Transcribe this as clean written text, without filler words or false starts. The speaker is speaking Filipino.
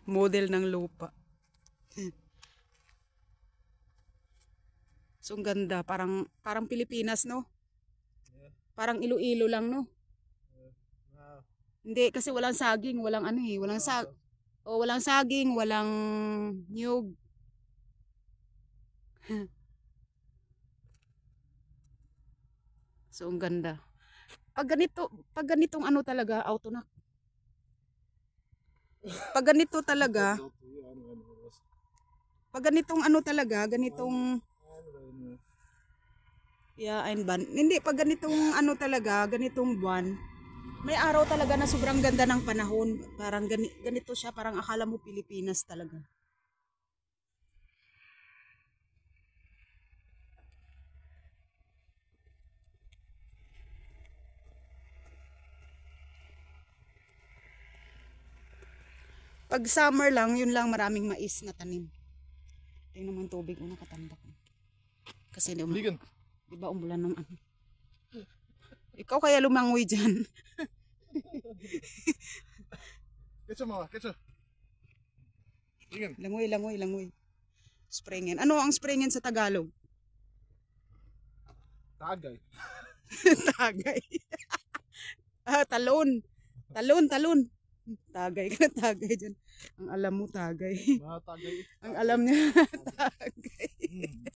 Model ng lupa. So, ang ganda. Parang Pilipinas, no? Parang Iloilo lang, no? Hindi, kasi walang saging. Walang ano eh. Walang saging. Walang niyog. So, ang ganda. Pag ganitong ano talaga, auto na. Pag ganito talaga, pag ganitong ano talaga, ganitong hindi, pag ganitong ano talaga, ganitong buwan, may araw talaga na sobrang ganda ng panahon. Parang ganito siya, parang akala mo Pilipinas talaga. Pag summer lang, yun lang maraming mais na tanim. Tingnan naman tubig, nakatambak. Kasi di ba umulan ng ano. Ikaw kaya lumangoy dyan. Ketso mama, ketso. Langoy. Springen. Ano ang springen sa Tagalog? Tagay. Tagay. Talon. Tagay dyan. Ang alam mo tagay. Mga tagay. Ang alam niya tagay.